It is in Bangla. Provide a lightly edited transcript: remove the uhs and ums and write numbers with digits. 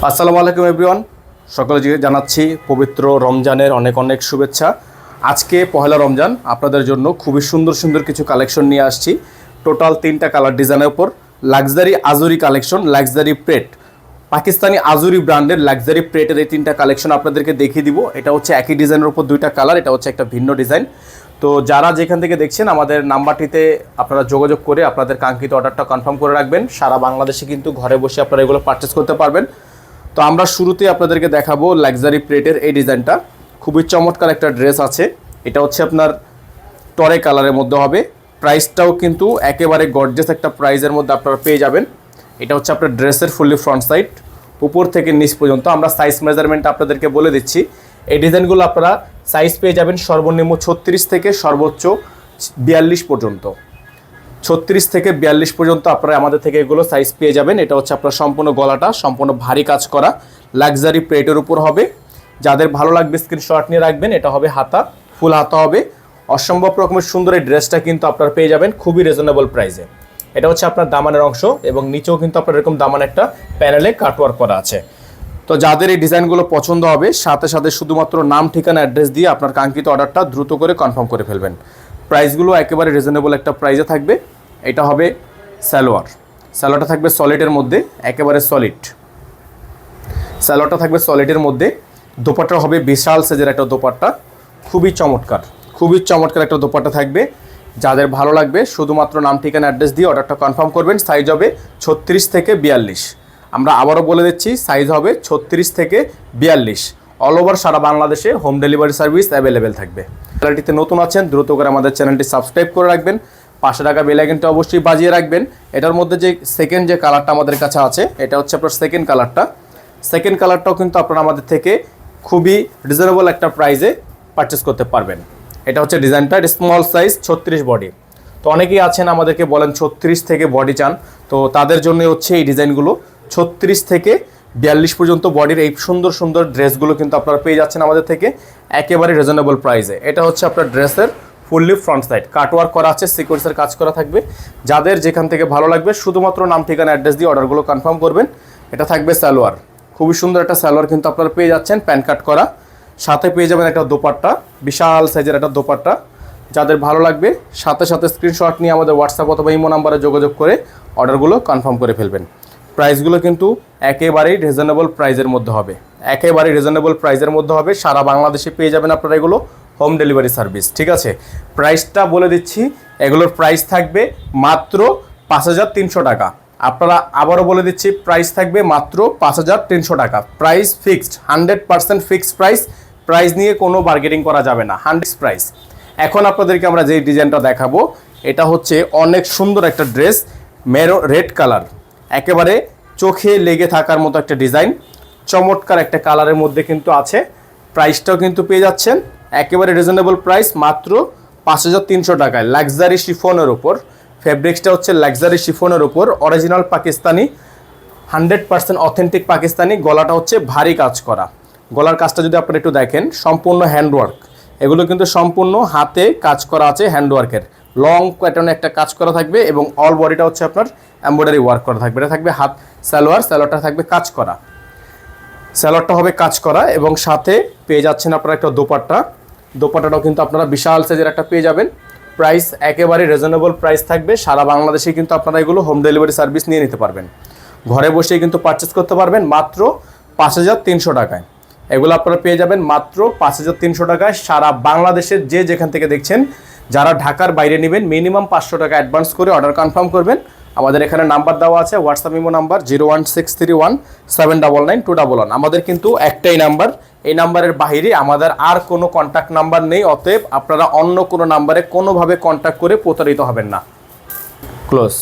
আসসালামু আলাইকুম এভরিওয়ান, সকলকে জানাচ্ছি পবিত্র রমজানের অনেক অনেক শুভেচ্ছা। আজকে পহেলা রমজান, আপনাদের জন্য খুবই সুন্দর সুন্দর কিছু কালেকশন নিয়ে আসছি। টোটাল 3টা কালার ডিজাইনের উপর লাক্সারি আজুরি কালেকশন, লাক্সারি প্রেট, পাকিস্তানি আজুরি ব্র্যান্ডের লাক্সারি প্রেটের এই 3টা কালেকশন আপনাদেরকে দেখিয়ে দিব। এটা হচ্ছে একই ডিজাইনের উপর 2টা কালার, এটা হচ্ছে একটা ভিন্ন ডিজাইন। তো যারা যেখান থেকে দেখছেন আমাদের নাম্বারটিতে আপনারা যোগাযোগ করে আপনাদের কাঙ্ক্ষিত অর্ডারটা কনফার্ম করে রাখবেন। সারা বাংলাদেশে কিন্তু ঘরে বসে আপনারা এগুলো পারচেস করতে পারবেন। তো আমরা শুরুতে আপনাদেরকে দেখাবো লাক্সারি প্লেটের এই ডিজাইনটা। খুবই চমৎকার একটা ড্রেস আছে। এটা হচ্ছে আপনার টরে কালারের মধ্যে হবে। প্রাইসটাও কিন্তু একেবারে গর্জিয়াস একটা প্রাইসের মধ্যে আপনারা পেয়ে যাবেন। এটা হচ্ছে আপনার ড্রেসের ফুললি ফ্রন্ট সাইড, উপর থেকে নিচ পর্যন্ত। আমরা সাইজ মেজারমেন্ট আপনাদেরকে বলে দিচ্ছি। এই ডিজাইনগুলো আপনারা সাইজ পেয়ে যাবেন সর্বনিম্ন 36 থেকে সর্বোচ্চ 42 পর্যন্ত। 36 থেকে 42 পর্যন্ত আপনারা আমাদের থেকে এগুলো সাইজ পেয়ে যাবেন। এটা হচ্ছে আপনার সম্পূর্ণ গলাটা সম্পূর্ণ ভারী কাজ করা লাক্সারি প্লেটের উপর হবে। যাদের ভালো লাগবে স্ক্রিনশট নিয়ে রাখবেন। এটা হবে হাতা, ফুল হাতা হবে। অসম্ভব রকমের সুন্দর এই ড্রেসটা কিন্তু আপনারা পেয়ে যাবেন খুবই রিজনেবল প্রাইসে। এটা হচ্ছে আপনার দামানের অংশ এবং নিচেও কিন্তু আপনার এরকম দামান একটা প্যানেলে কাটওয়ার্ক করা আছে। তো যাদের এই ডিজাইনগুলো পছন্দ হবে সাথে সাথে শুধুমাত্র নাম, ঠিকানা, অ্যাড্রেস দিয়ে আপনার কাঙ্ক্ষিত অর্ডারটা দ্রুত করে কনফার্ম করে ফেলবেন। প্রাইসগুলো একেবারে রিজনেবল একটা প্রাইসে থাকবে। এটা হবে সালোয়ারটা থাকবে সলিডের মধ্যে, একেবারে সলিড সালোয়ারটা থাকবে সলিডের মধ্যে। দোপাট্টা হবে বিশাল সাইজের একটা দোপাট্টা, খুবই চমৎকার একটা দোপাট্টা থাকবে। যাদের ভালো লাগবে শুধুমাত্র নাম, ঠিকানা, অ্যাড্রেস দিয়ে অর্ডারটা কনফার্ম করবেন। সাইজ হবে 36 থেকে 42। আমরা আবারও বলে দিচ্ছি, সাইজ হবে 36 থেকে 42। অল ওভার সারা বাংলাদেশে হোম ডেলিভারি সার্ভিস অ্যাভেলেবেল থাকবে। চ্যানেলটিতে নতুন আছেন দ্রুত করে আমাদের চ্যানেলটি সাবস্ক্রাইব করে রাখবেন, পাশে টাকা বেল আইকনটা অবশ্যই বাজিয়ে রাখবেন। এটার মধ্যে যে সেকেন্ড যে কালারটা আমাদের কাছে আছে এটা হচ্ছে আপনার সেকেন্ড কালারটাও কিন্তু আপনারা আমাদের থেকে খুবই রিজনেবল একটা প্রাইসে পারচেস করতে পারবেন। এটা হচ্ছে ডিজাইনটা, স্মল সাইজ 36 বডি। তো অনেকেই আছেন আমাদেরকে বলেন 36 থেকে বডি চান, তো তাদের জন্য হচ্ছে এই ডিজাইনগুলো। 36 থেকে 42 পর্যন্ত বডির এই সুন্দর সুন্দর ড্রেসগুলো কিন্তু আপনারা পেয়ে যাচ্ছেন আমাদের থেকে একেবারে রিজনেবল প্রাইসে। এটা হচ্ছে আপনার ড্রেসের ফুললি ফ্রন্ট সাইড, কাটওয়ার্ক করা আছে, সিকোয়েন্সের কাজ করা থাকবে। যাদের যেখান থেকে ভালো লাগবে শুধুমাত্র নাম, ঠিকানা, অ্যাড্রেস দিয়ে অর্ডারগুলো কনফার্ম করবেন। এটা থাকবে সালোয়ার, খুবই সুন্দর একটা সালোয়ার কিন্তু আপনারা পেয়ে যাচ্ছেন, প্যান কাট করা। সাথে পেয়ে যাবেন একটা দোপাট্টা, বিশাল সাইজের একটা দোপাট্টা। যাদের ভালো লাগবে সাথে সাথে স্ক্রিনশট নিয়ে আমাদের হোয়াটসঅ্যাপ অথবা ইমো নাম্বারে যোগাযোগ করে অর্ডারগুলো কনফার্ম করে ফেলবেন। প্রাইসগুলো কিন্তু একেবারেই রিজনেবল প্রাইসের মধ্যে হবে। সারা বাংলাদেশে পেয়ে যাবেন আপনারা এগুলো হোম ডেলিভারি সার্ভিস। ঠিক আছে, প্রাইসটা বলে দিচ্ছি। এগুলোর প্রাইস থাকবে মাত্র 5300 টাকা। আপনারা আবারও বলে দিচ্ছি, প্রাইস থাকবে মাত্র 5300 টাকা। প্রাইস ফিক্সড, 100% ফিক্সড প্রাইস নিয়ে কোনো বার্গেনিং করা যাবে না, 100 প্রাইস। এখন আপনাদেরকে আমরা যে ডিজাইনটা দেখাবো এটা হচ্ছে অনেক সুন্দর একটা ড্রেস, রেড কালার, একেবারে চোখে লেগে থাকার মতো একটা ডিজাইন, চমৎকার একটা কালারের মধ্যে কিন্তু আছে। প্রাইসটাও কিন্তু পেয়ে যাচ্ছেন একেবারে রিজনেবল প্রাইস, মাত্র 5300 টাকায়। লাক্সারি শিফনের উপর, ফেব্রিক্সটা হচ্ছে লাক্সারি শিফনের উপর, অরিজিনাল পাকিস্তানি, 100% অথেন্টিক পাকিস্তানি। গলাটা হচ্ছে ভারী কাজ করা। গলার কাজটা যদি আপনারা একটু দেখেন, সম্পূর্ণ হ্যান্ডওয়ার্ক। এগুলো কিন্তু সম্পূর্ণ হাতে কাজ করা আছে, হ্যান্ডওয়ার্কের লং প্যাটার্নে একটা কাজ করা থাকবে এবং অল বডিটা হচ্ছে আপনার এমব্রয়ডারি ওয়ার্ক করা থাকবে। এটা থাকবে হাত সালোয়ারটা থাকবে কাজ করা, সালোয়ারটা হবে কাজ করা এবং সাথে পেয়ে যাচ্ছেন আপনারা একটা দোপাট্টাটাও কিন্তু আপনারা বিশাল সাইজের একটা পেয়ে যাবেন। প্রাইস একেবারে রিজনেবল প্রাইস থাকবে। সারা বাংলাদেশে কিন্তু আপনারা এগুলো হোম ডেলিভারি সার্ভিস নিয়ে নিতে পারবেন, ঘরে বসেই কিন্তু পারচেস করতে পারবেন মাত্র 5300 টাকায়। এগুলো আপনারা পেয়ে যাবেন মাত্র 5300 টাকায়। সারা বাংলাদেশের যে যেখান থেকে দেখছেন, যারা ঢাকার বাইরে নেবেন মিনিমাম 500 টাকা অ্যাডভান্স করে অর্ডার কনফার্ম করবেন। আমাদের এখানে নাম্বার দেওয়া আছে, হোয়াটসঅ্যাপ ইমো নাম্বার 01631799211। আমাদের কিন্তু একটাই নাম্বার, এই নাম্বারের বাইরে আমাদের আর কোনো কন্ট্যাক্ট নাম্বার নেই। অতএব আপনারা অন্য কোনো নাম্বারে কোনোভাবে কন্ট্যাক্ট করে প্রতারিত হবেন না। ক্লোজ।